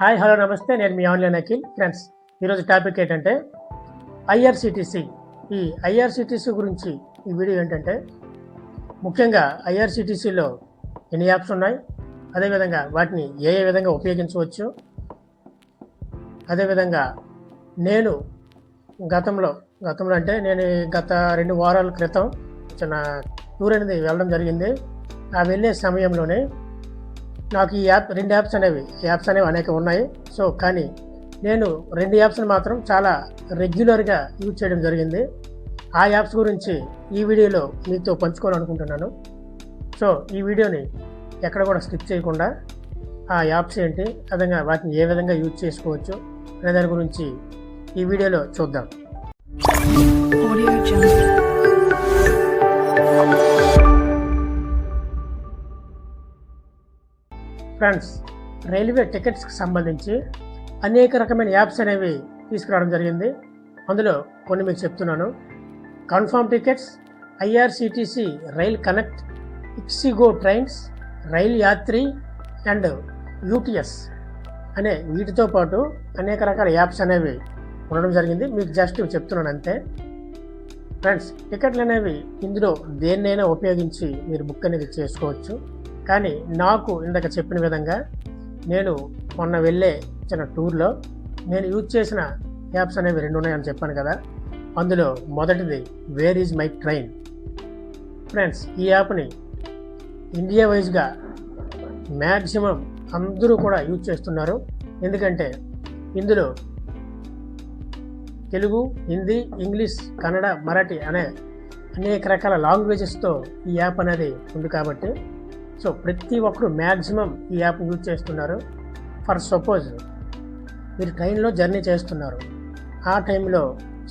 Hi hello నమస్తే, నేను మీ online Akhil. Friends, ఈరోజు టాపిక్ ఏంటంటే ఐఆర్సిటిసి. ఈ ఐఆర్సిటిసి గురించి ఈ వీడియో ఏంటంటే, ముఖ్యంగా ఐఆర్సిటిసిలో ఎన్ని యాప్స్ ఉన్నాయి, అదేవిధంగా వాటిని ఏ విధంగా ఉపయోగించవచ్చు, అదేవిధంగా నేను గతంలో అంటే నేను గత 2 వారాల క్రితం చిన్న టూర్ అనేది వెళ్ళడం జరిగింది. ఆ వెళ్ళే సమయంలోనే నాకు ఈ రెండు యాప్స్ అనేవి అనేక ఉన్నాయి. సో కానీ నేను 2 యాప్స్ని మాత్రం చాలా రెగ్యులర్గా యూజ్ చేయడం జరిగింది. ఆ యాప్స్ గురించి ఈ వీడియోలో మీతో పంచుకోవాలనుకుంటున్నాను. సో ఈ వీడియోని ఎక్కడ కూడా స్కిప్ చేయకుండా ఆ యాప్స్ ఏంటి, అదేవిధంగా వాటిని ఏ విధంగా యూజ్ చేసుకోవచ్చు అనే దాని గురించి ఈ వీడియోలో చూద్దాం. ఫ్రెండ్స్, రైల్వే టికెట్స్కి సంబంధించి అనేక రకమైన యాప్స్ అనేవి తీసుకురావడం జరిగింది. అందులో కొన్ని మీకు చెప్తున్నాను. Confirm tickets, IRCTC rail connect, ixigo trains, rail Yatri and UTS అనే వీటితో పాటు అనేక రకాల యాప్స్ అనేవి ఉండడం జరిగింది. మీకు జస్ట్ చెప్తున్నాను అంతే. ఫ్రెండ్స్, టికెట్లు అనేవి ఇందులో దేన్నైనా ఉపయోగించి మీరు బుక్ అనేది చేసుకోవచ్చు. కానీ నాకు ఇందాక చెప్పిన విధంగా నేను మొన్న వెళ్ళే చిన్న టూర్లో నేను యూజ్ చేసిన యాప్స్ అనేవి 2 ఉన్నాయని చెప్పాను కదా. అందులో మొదటిది where is my train. Friends, ఈ యాప్ని ఇండియా వైజ్గా మ్యాక్సిమం అందరూ కూడా యూజ్ చేస్తున్నారు. ఎందుకంటే ఇందులో తెలుగు, హిందీ, ఇంగ్లీష్, కన్నడ, మరాఠీ అనే అనేక రకాల లాంగ్వేజెస్తో ఈ యాప్ అనేది ఉంది కాబట్టి సో ప్రతి ఒక్కరు మ్యాక్సిమం ఈ యాప్ యూజ్ చేస్తున్నారు. ఫర్ సపోజ్ మీరు ట్రైన్లో జర్నీ చేస్తున్నారు, ఆ టైంలో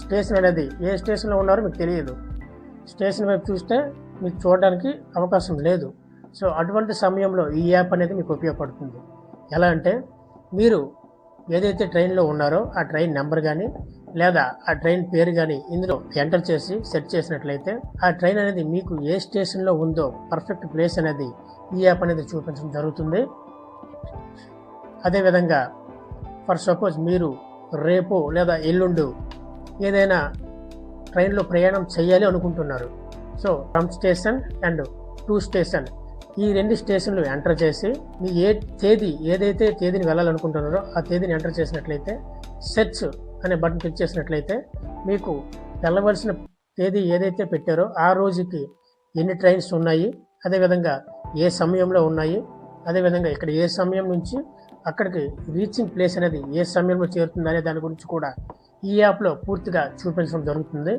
స్టేషన్ అనేది ఏ స్టేషన్లో ఉన్నారో మీకు తెలియదు. స్టేషన్ వైపు చూస్తే మీకు చూడడానికి అవకాశం లేదు. సో అటువంటి సమయంలో ఈ యాప్ అనేది మీకు ఉపయోగపడుతుంది. ఎలా అంటే, మీరు ఏదైతే ట్రైన్లో ఉన్నారో ఆ ట్రైన్ నెంబర్ కానీ లేదా ఆ ట్రైన్ పేరు కానీ ఇందులో ఎంటర్ చేసి సెట్ చేసినట్లయితే ఆ ట్రైన్ అనేది మీకు ఏ స్టేషన్లో ఉందో పర్ఫెక్ట్ ప్లేస్ అనేది ఈ యాప్ అనేది చూపించడం జరుగుతుంది. అదేవిధంగా ఫర్ సపోజ్ మీరు రేపు లేదా ఎల్లుండు ఏదైనా ట్రైన్లో ప్రయాణం చేయాలి అనుకుంటున్నారు. So from station and to station ఈ 2 స్టేషన్లు ఎంటర్ చేసి మీ ఏదైతే తేదీని వెళ్ళాలనుకుంటున్నారో ఆ తేదీని ఎంటర్ చేసినట్లయితే సెర్చ్ అనే బటన్ క్లిక్ చేసినట్లయితే మీకు వెళ్ళవలసిన తేదీ ఏదైతే పెట్టారో ఆ రోజుకి ఎన్ని ట్రైన్స్ ఉన్నాయి, అదేవిధంగా ఏ సమయంలో ఉన్నాయి, అదేవిధంగా ఇక్కడ ఏ సమయం నుంచి అక్కడికి రీచింగ్ ప్లేస్ అనేది ఏ సమయంలో చేరుతుంది అనే దాని గురించి కూడా ఈ యాప్లో పూర్తిగా చూపించడం జరుగుతుంది.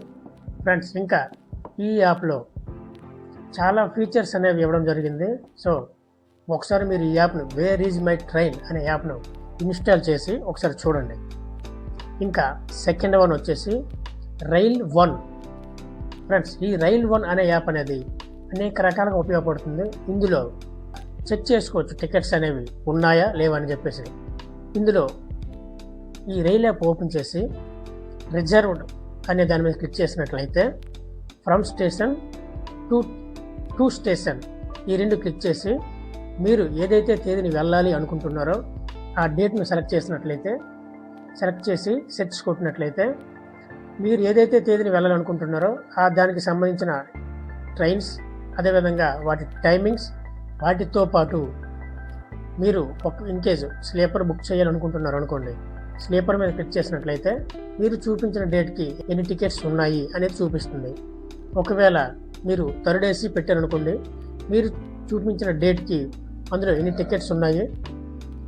ఫ్రెండ్స్, ఇంకా ఈ యాప్లో చాలా ఫీచర్స్ అనేవి ఇవ్వడం జరిగింది. సో ఒకసారి మీరు ఈ యాప్ను వేర్ ఈజ్ మై ట్రైన్ అనే యాప్ను ఇన్స్టాల్ చేసి ఒకసారి చూడండి. ఇంకా సెకండ్ వన్ వచ్చేసి రైల్ 1. ఫ్రెండ్స్, ఈ రైల్ 1 అనే యాప్ అనేది అనేక రకాలుగా ఉపయోగపడుతుంది. ఇందులో చెక్ చేసుకోవచ్చు టికెట్స్ అనేవి ఉన్నాయా లేవా అని చెప్పేసి. ఇందులో ఈ రైల్ యాప్ ఓపెన్ చేసి రిజర్వ్డ్ అనే దాని మీద క్లిక్ చేసినట్లయితే ఫ్రమ్ స్టేషన్ టు స్టేషన్ ఈ 2 క్లిక్ చేసి మీరు ఏదైతే తేదీని వెళ్ళాలి అనుకుంటున్నారో ఆ డేట్ను సెలెక్ట్ చేసి సెర్చ్ కొట్టినట్లయితే మీరు ఏదైతే తేదీని వెళ్ళాలనుకుంటున్నారో ఆ దానికి సంబంధించిన ట్రైన్స్, అదేవిధంగా వాటి టైమింగ్స్, వాటితో పాటు మీరు ఇన్కేస్ స్లీపర్ బుక్ చేయాలనుకుంటున్నారు అనుకోండి, స్లీపర్ మీద క్లిక్ చేసినట్లయితే మీరు చూపించిన డేట్కి ఎన్ని టికెట్స్ ఉన్నాయి అనేది చూపిస్తుంది. ఒకవేళ మీరు థర్డ్ ఏసీ పెట్టారనుకోండి, మీరు చూపించిన డేట్కి అందులో ఎన్ని టికెట్స్ ఉన్నాయి,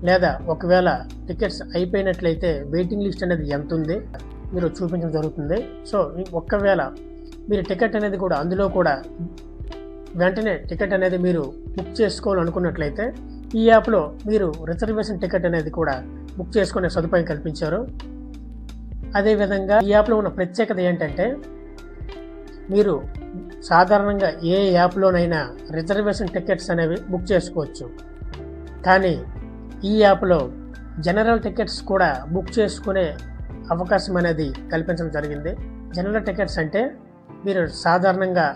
లేదా ఒకవేళ టికెట్స్ అయిపోయినట్లయితే వెయిటింగ్ లిస్ట్ అనేది ఎంత ఉంది మీరు చూపించడం జరుగుతుంది. సో ఒకవేళ మీరు టికెట్ అనేది కూడా అందులో కూడా వెంటనే టికెట్ అనేది మీరు బుక్ చేసుకోవాలనుకున్నట్లయితే ఈ యాప్లో మీరు రిజర్వేషన్ టికెట్ అనేది కూడా బుక్ చేసుకునే సదుపాయం కల్పించారు. అదేవిధంగా ఈ యాప్లో ఉన్న ప్రత్యేకత ఏంటంటే, మీరు సాధారణంగా ఏ యాప్లోనైనా రిజర్వేషన్ టికెట్స్ అనేవి బుక్ చేసుకోవచ్చు. కానీ ఈ యాప్లో జనరల్ టికెట్స్ కూడా బుక్ చేసుకునే అవకాశం అనేది కల్పించడం జరిగింది. జనరల్ టికెట్స్ అంటే మీరు సాధారణంగా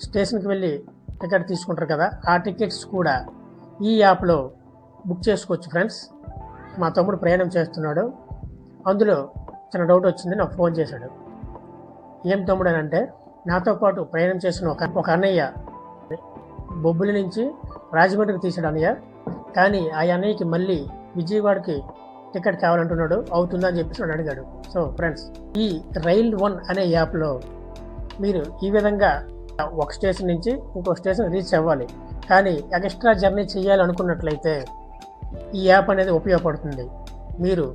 స్టేషన్కి వెళ్ళి టికెట్ తీసుకుంటారు కదా, ఆ టికెట్స్ కూడా ఈ యాప్లో బుక్ చేసుకోవచ్చు ఫ్రెండ్స్. మా తమ్ముడు ప్రయాణం చేస్తున్నాడు, అందులో చిన్న డౌట్ వచ్చింది, నాకు ఫోన్ చేశాడు. ఏం తమ్ముడు అని అంటే, నాతో పాటు ప్రయాణం చేసిన ఒక అన్నయ్య బొబ్బులి నుంచి రాజమండ్రికి తీసాడు అన్నయ్య, కానీ ఆ అన్నయ్యకి మళ్ళీ విజయవాడకి టికెట్ కావాలంటున్నాడు, అవుతుందా అని చెప్పేసి నన్ను అడిగాడు. సో ఫ్రెండ్స్, ఈ రైల్ వన్ అనే యాప్లో మీరు ఈ విధంగా ఒక స్టేషన్ నుంచి ఇంకో స్టేషన్ రీచ్ అవ్వాలి, కానీ ఎక్స్ట్రా జర్నీ చేయాలనుకున్నట్లయితే ఈ యాప్ అనేది ఉపయోగపడుతుంది. మీరు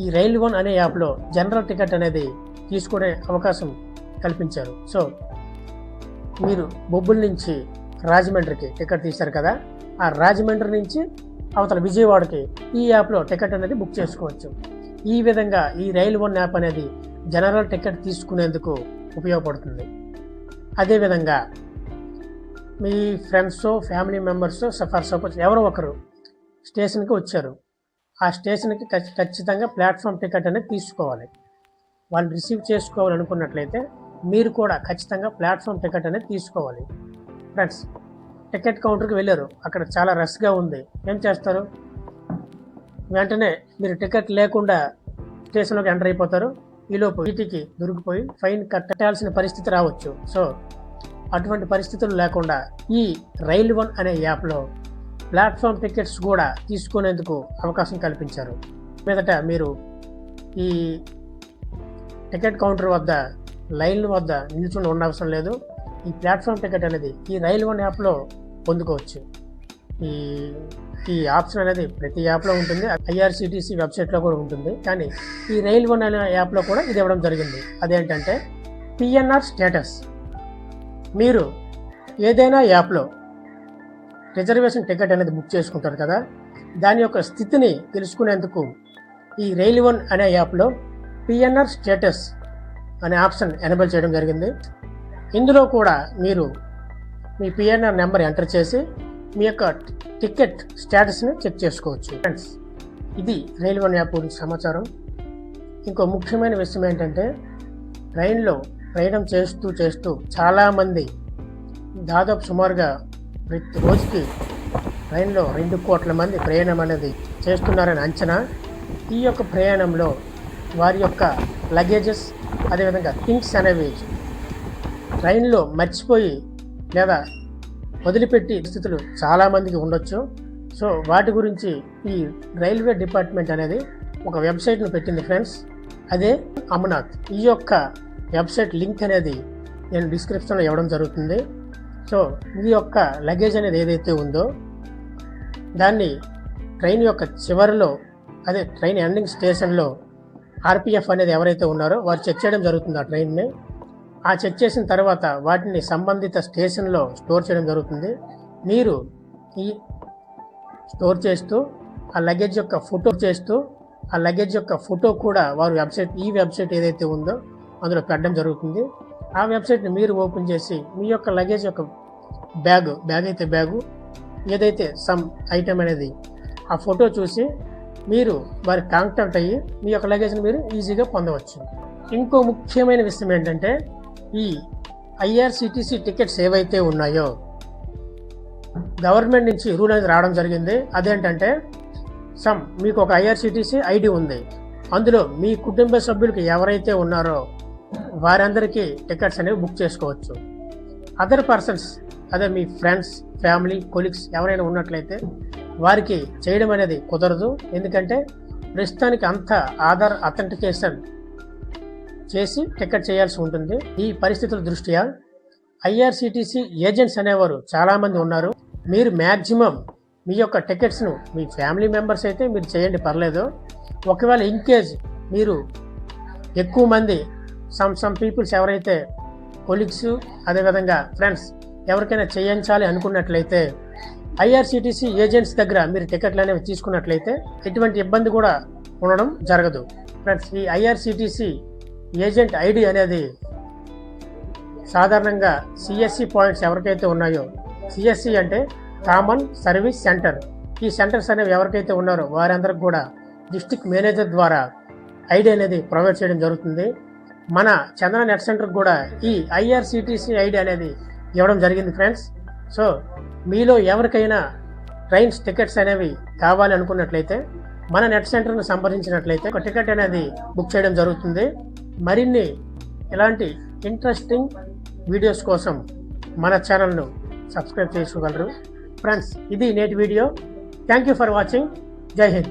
ఈ రైల్ వన్ అనే యాప్లో జనరల్ టికెట్ అనేది తీసుకునే అవకాశం కల్పించారు. సో మీరు బొబ్బుల నుంచి రాజమండ్రికి టికెట్ తీశారు కదా, ఆ రాజమండ్రి నుంచి అవతల విజయవాడకి ఈ యాప్లో టికెట్ అనేది బుక్ చేసుకోవచ్చు. ఈ విధంగా ఈ రైల్ వన్ యాప్ అనేది జనరల్ టికెట్ తీసుకునేందుకు ఉపయోగపడుతుంది. అదేవిధంగా మీ friends, family members, for suppose ఎవరో ఒకరు స్టేషన్కి వచ్చారు, ఆ స్టేషన్కి ఖచ్చితంగా ప్లాట్ఫామ్ టికెట్ అనేది తీసుకోవాలి. వాళ్ళు రిసీవ్ చేసుకోవాలనుకున్నట్లయితే మీరు కూడా ఖచ్చితంగా ప్లాట్ఫామ్ టికెట్ అనేది తీసుకోవాలి. ఫ్రెండ్స్, టికెట్ కౌంటర్కి వెళ్ళారు, అక్కడ చాలా రష్గా ఉంది, ఏం చేస్తారు? వెంటనే మీరు టికెట్ లేకుండా స్టేషన్లోకి ఎంటర్ అయిపోతారు. ఈలోపు టీటీకి దొరికిపోయి ఫైన్ కట్టాల్సిన పరిస్థితి రావచ్చు. సో అటువంటి పరిస్థితులు లేకుండా ఈ రైల్ వన్ అనే యాప్లో ప్లాట్ఫామ్ టికెట్స్ కూడా తీసుకునేందుకు అవకాశం కల్పించారు. మీదట మీరు ఈ టికెట్ కౌంటర్ వద్ద లైన్ వద్ద నిల్చుని ఉండవసరం లేదు. ఈ ప్లాట్ఫామ్ టికెట్ అనేది ఈ రైల్ వన్ యాప్లో పొందుకోవచ్చు. ఈ ఆప్షన్ అనేది ప్రతి యాప్లో ఉంటుంది, ఐఆర్సిటిసి వెబ్సైట్లో కూడా ఉంటుంది, కానీ ఈ రైల్ వన్ అనే యాప్లో కూడా ఇది ఇవ్వడం జరిగింది. అదేంటంటే పిఎన్ఆర్ స్టేటస్. మీరు ఏదైనా యాప్లో రిజర్వేషన్ టికెట్ అనేది బుక్ చేసుకుంటారు కదా, దాని యొక్క స్థితిని తెలుసుకునేందుకు ఈ రైల్ వన్ అనే యాప్లో పిఎన్ఆర్ స్టేటస్ అనే ఆప్షన్ ఎనేబుల్ చేయడం జరిగింది. ఇందులో కూడా మీరు మీ పిఎన్ఆర్ నెంబర్ ఎంటర్ చేసి మీ యొక్క టికెట్ స్టేటస్ని చెక్ చేసుకోవచ్చు. ఫ్రెండ్స్, ఇది రైల్ వన్ యాప్ గురించి సమాచారం. ఇంకో ముఖ్యమైన విషయం ఏంటంటే, ట్రైన్లో ప్రయాణం చేస్తూ చాలామంది దాదాపు సుమారుగా ప్రతి రోజుకి ట్రైన్లో 2 కోట్ల మంది ప్రయాణం అనేది చేస్తున్నారని అంచనా. ఈ యొక్క ప్రయాణంలో వారి యొక్క లగేజెస్, అదేవిధంగా థింగ్స్ అనేవి ట్రైన్లో మర్చిపోయి లేదా వదిలిపెట్టి పరిస్థితులు చాలామందికి ఉండొచ్చు. సో వాటి గురించి ఈ రైల్వే డిపార్ట్మెంట్ అనేది ఒక వెబ్సైట్ను పెట్టింది ఫ్రెండ్స్, అదే అమర్నాథ్. ఈ యొక్క వెబ్సైట్ లింక్ అనేది నేను డిస్క్రిప్షన్లో ఇవ్వడం జరుగుతుంది. సో ఈ యొక్క లగేజ్ అనేది ఏదైతే ఉందో దాన్ని ట్రైన్ యొక్క చివరిలో, అదే ట్రైన్ ఎండింగ్ స్టేషన్లో ఆర్పిఎఫ్ అనేది ఎవరైతే ఉన్నారో వారు చెక్ చేయడం జరుగుతుంది ఆ ట్రైన్ని. ఆ చెక్ చేసిన తర్వాత వాటిని సంబంధిత స్టేషన్లో స్టోర్ చేయడం జరుగుతుంది. మీరు ఈ స్టోర్ చేస్తూ ఆ లగేజ్ యొక్క ఫోటో కూడా వారు ఈ వెబ్సైట్ ఏదైతే ఉందో అందులో పెట్టడం జరుగుతుంది. ఆ వెబ్సైట్ని మీరు ఓపెన్ చేసి మీ యొక్క లగేజ్ యొక్క బ్యాగ్ అయితే బ్యాగు, ఏదైతే సమ్ ఐటమ్ అనేది ఆ ఫోటో చూసి మీరు వారి కాంటాక్ట్ అయ్యి మీ యొక్క లగేజ్ని మీరు ఈజీగా పొందవచ్చు. ఇంకో ముఖ్యమైన విషయం ఏంటంటే, ఈ ఐఆర్సిటిసి టికెట్స్ ఏవైతే ఉన్నాయో గవర్నమెంట్ నుంచి రూల్ అనేది రావడం జరిగింది. అదేంటంటే, మీకు ఒక ఐఆర్సిటిసి ఐడి ఉంది, అందులో మీ కుటుంబ సభ్యులకి ఎవరైతే ఉన్నారో వారందరికీ టికెట్స్ అనేవి బుక్ చేసుకోవచ్చు. అదర్ పర్సన్స్, అదే మీ ఫ్రెండ్స్, ఫ్యామిలీ, కొలీగ్స్ ఎవరైనా ఉన్నట్లయితే వారికి చేయడం అనేది కుదరదు. ఎందుకంటే ప్రస్తుతానికి అంతా ఆధార్ అథెంటికేషన్ చేసి టికెట్ చేయాల్సి ఉంటుంది. ఈ పరిస్థితుల దృష్ట్యా ఐఆర్సిటిసి ఏజెంట్స్ అనేవారు చాలామంది ఉన్నారు. మీరు మ్యాక్సిమం మీ యొక్క టికెట్స్ను మీ ఫ్యామిలీ మెంబర్స్ అయితే మీరు చేయండి, పర్లేదు. ఒకవేళ ఇన్కేజ్ మీరు ఎక్కువ మంది సమ్ పీపుల్స్ ఎవరైతే కొలీగ్స్, అదేవిధంగా ఫ్రెండ్స్ ఎవరికైనా చేయించాలి అనుకున్నట్లయితే ఐఆర్సిటిసి ఏజెంట్స్ దగ్గర మీరు టికెట్లు అనేవి తీసుకున్నట్లయితే ఎటువంటి ఇబ్బంది కూడా ఉండడం జరగదు. ఫ్రెండ్స్, ఈ ఐఆర్సిటిసి ఏజెంట్ ఐడి అనేది సాధారణంగా సిఎస్సి పాయింట్స్ ఎవరికైతే ఉన్నాయో, సిఎస్సి అంటే కామన్ సర్వీస్ సెంటర్, ఈ సెంటర్స్ అనేవి ఎవరికైతే ఉన్నారో వారందరికి కూడా డిస్ట్రిక్ట్ మేనేజర్ ద్వారా ఐడి అనేది ప్రొవైడ్ చేయడం జరుగుతుంది. మన చందన నెట్ సెంటర్కి కూడా ఈ ఐఆర్సిటిసి ఐడి అనేది ఇవ్వడం జరిగింది ఫ్రెండ్స్. సో మీలో ఎవరికైనా ట్రైన్స్ టికెట్స్ అనేవి కావాలి అనుకున్నట్లయితే మన నెట్ సెంటర్ను సంప్రదించినట్లయితే ఒక టికెట్ అనేది బుక్ చేయడం జరుగుతుంది. మరిన్ని ఇలాంటి ఇంట్రెస్టింగ్ వీడియోస్ కోసం మన ఛానల్ను సబ్స్క్రైబ్ చేసుకోగలరు. ఫ్రెండ్స్, ఇది నేటి video. Thank you for watching. జై హింద్.